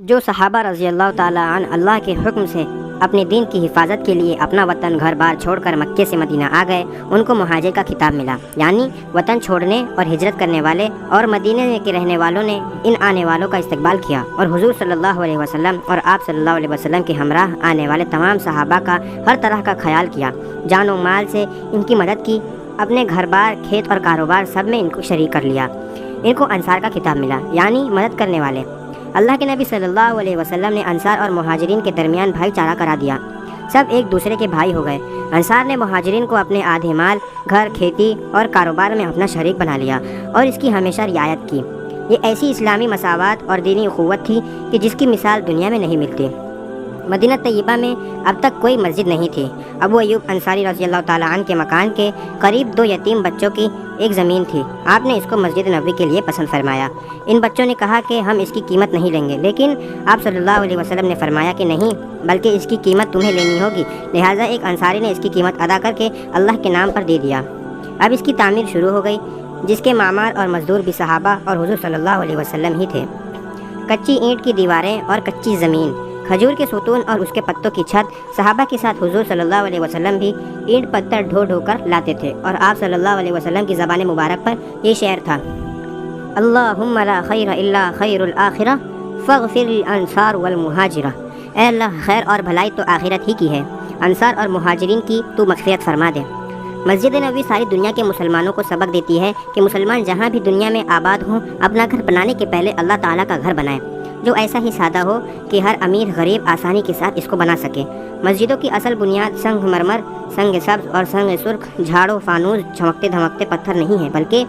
جو صحابہ رضی اللہ تعالیٰ عنہ اللہ کے حکم سے اپنے دین کی حفاظت کے لیے اپنا وطن گھر بار چھوڑ کر مکے سے مدینہ آ گئے، ان کو مہاجر کا خطاب ملا، یعنی وطن چھوڑنے اور ہجرت کرنے والے، اور مدینہ کے رہنے والوں نے ان آنے والوں کا استقبال کیا اور حضور صلی اللہ علیہ وسلم اور آپ صلی اللہ علیہ وسلم کے ہمراہ آنے والے تمام صحابہ کا ہر طرح کا خیال کیا، جان و مال سے ان کی مدد کی، اپنے گھر بار کھیت اور کاروبار سب میں ان کو شریک کر لیا۔ ان کو انصار کا خطاب ملا، یعنی مدد کرنے والے۔ اللہ کے نبی صلی اللہ علیہ وسلم نے انصار اور مہاجرین کے درمیان بھائی چارہ کرا دیا، سب ایک دوسرے کے بھائی ہو گئے۔ انصار نے مہاجرین کو اپنے آدھے مال، گھر، کھیتی اور کاروبار میں اپنا شریک بنا لیا اور اس کی ہمیشہ رعایت کی۔ یہ ایسی اسلامی مساوات اور دینی اخوت تھی کہ جس کی مثال دنیا میں نہیں ملتی۔ مدینہ طیبہ میں اب تک کوئی مسجد نہیں تھی۔ ابو ایوب انصاری رضی اللہ تعالیٰ عنہ کے مکان کے قریب 2 یتیم بچوں کی ایک زمین تھی۔ آپ نے اس کو مسجد نبوی کے لیے پسند فرمایا۔ ان بچوں نے کہا کہ ہم اس کی قیمت نہیں لیں گے، لیکن آپ صلی اللہ علیہ وسلم نے فرمایا کہ نہیں، بلکہ اس کی قیمت تمہیں لینی ہوگی۔ لہٰذا ایک انصاری نے اس کی قیمت ادا کر کے اللہ کے نام پر دے دیا۔ اب اس کی تعمیر شروع ہو گئی، جس کے معمار اور مزدور بھی صحابہ اور حضور صلی اللہ علیہ وسلم ہی تھے۔ کچی اینٹ کی دیواریں اور کچی زمین، کھجور کے ستون اور اس کے پتوں کی چھت، صحابہ کے ساتھ حضور صلی اللہ علیہ وسلم بھی اینٹ پتھر ڈھو ڈھو کر لاتے تھے، اور آپ صلی اللہ علیہ وسلم کی زبان مبارک پر یہ شعر تھا: اللہم لا خیر الا خیر الآخرہ فاغفر للانصار والمہاجرہ۔ اے اللہ، خیر اور بھلائی تو آخرت ہی کی ہے، انصار اور مہاجرین کی تو مغفرت فرما دے۔ مسجد نبوی ساری دنیا کے مسلمانوں کو سبق دیتی ہے کہ مسلمان جہاں بھی دنیا میں آباد ہوں، اپنا گھر بنانے کے پہلے اللہ تعالیٰ کا گھر بنائے، جو ایسا ہی سادہ ہو کہ ہر امیر غریب آسانی کے ساتھ اس کو بنا سکے۔ مسجدوں کی اصل بنیاد سنگ مرمر، سنگ سبز اور سنگ سرخ، جھاڑو، فانوس، چمکتے دھمکتے پتھر نہیں ہیں، بلکہ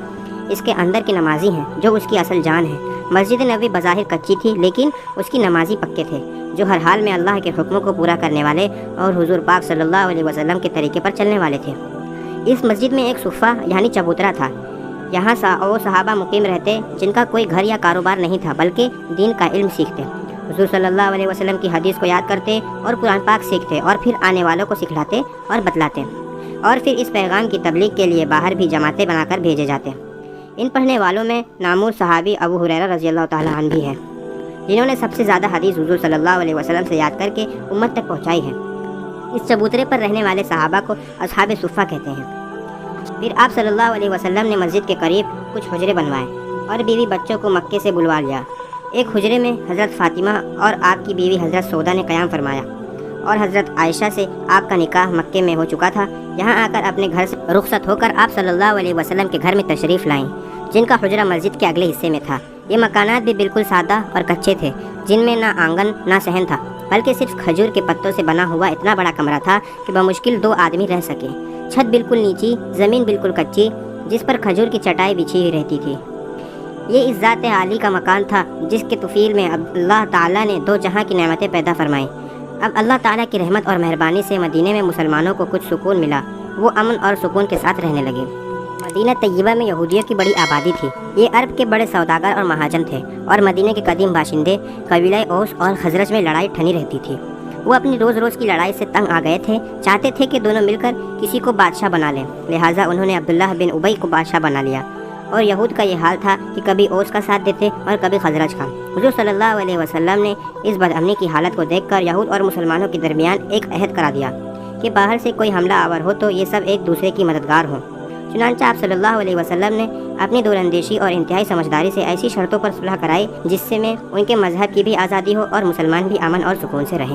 اس کے اندر کے نمازی ہیں، جو اس کی اصل جان ہے۔ مسجد نبوی بظاہر کچی تھی، لیکن اس کی نمازی پکے تھے، جو ہر حال میں اللہ کے حکموں کو پورا کرنے والے اور حضور پاک صلی اللہ علیہ وسلم کے طریقے پر چلنے والے تھے۔ اس مسجد میں ایک صفہ یعنی چبوترا تھا۔ یہاں وہ صحابہ مقیم رہتے جن کا کوئی گھر یا کاروبار نہیں تھا، بلکہ دین کا علم سیکھتے، حضور صلی اللہ علیہ وسلم کی حدیث کو یاد کرتے اور قرآن پاک سیکھتے، اور پھر آنے والوں کو سکھلاتے اور بتلاتے، اور پھر اس پیغام کی تبلیغ کے لیے باہر بھی جماعتیں بنا کر بھیجے جاتے۔ ان پڑھنے والوں میں نامور صحابی ابو ہریرہ رضی اللہ تعالیٰ عنہ بھی ہیں، جنہوں نے سب سے زیادہ حدیث حضور صلی اللہ علیہ وسلم سے یاد کر کے امت تک پہنچائی ہے۔ اس چبوترے پر رہنے والے صحابہ کو اصحاب صفہ کہتے ہیں۔ پھر آپ صلی اللہ علیہ وسلم نے مسجد کے قریب کچھ حجرے بنوائے اور بیوی بچوں کو مکے سے بلوا لیا۔ ایک حجرے میں حضرت فاطمہ اور آپ کی بیوی حضرت سودا نے قیام فرمایا، اور حضرت عائشہ سے آپ کا نکاح مکے میں ہو چکا تھا۔ یہاں آ کر اپنے گھر سے رخصت ہو کر آپ صلی اللہ علیہ وسلم کے گھر میں تشریف لائیں، جن کا حجرہ مسجد کے اگلے حصے میں تھا۔ یہ مکانات بھی بالکل سادہ اور کچے تھے، جن میں نہ آنگن نہ صحن تھا، بلکہ صرف کھجور کے پتوں سے بنا ہوا اتنا بڑا کمرہ تھا کہ بمشکل 2 آدمی رہ سکے۔ چھت بالکل نیچی، زمین بالکل کچی، جس پر کھجور کی چٹائی بچھی ہوئی رہتی تھی۔ یہ اس ذات عالی کا مکان تھا جس کے طفیل میں اللہ تعالیٰ نے 2 جہاں کی نعمتیں پیدا فرمائیں۔ اب اللہ تعالیٰ کی رحمت اور مہربانی سے مدینے میں مسلمانوں کو کچھ سکون ملا، وہ امن اور سکون کے ساتھ رہنے لگے۔ مدینہ طیبہ میں یہودیوں کی بڑی آبادی تھی۔ یہ عرب کے بڑے سوداگر اور مہاجن تھے، اور مدینہ کے قدیم باشندے قبیلہ اوس اور خزرج میں لڑائی ٹھنی رہتی تھی۔ وہ اپنی روز روز کی لڑائی سے تنگ آ گئے تھے، چاہتے تھے کہ دونوں مل کر کسی کو بادشاہ بنا لیں، لہٰذا انہوں نے عبداللہ بن ابی کو بادشاہ بنا لیا۔ اور یہود کا یہ حال تھا کہ کبھی اوس کا ساتھ دیتے اور کبھی خزرج کا۔ حضور صلی اللہ علیہ وسلم نے اس بدامنی کی حالت کو دیکھ کر یہود اور مسلمانوں کے درمیان ایک عہد کرا دیا کہ باہر سے کوئی حملہ آور ہو تو یہ سب ایک دوسرے کی مددگار ہوں۔ چنانچہ آپ صلی اللہ علیہ وسلم نے اپنی دور اندیشی اور انتہائی سمجھداری سے ایسی شرطوں پر صلح کرائی جس سے میں ان کے مذہب کی بھی آزادی ہو اور مسلمان بھی امن اور سکون سے رہیں۔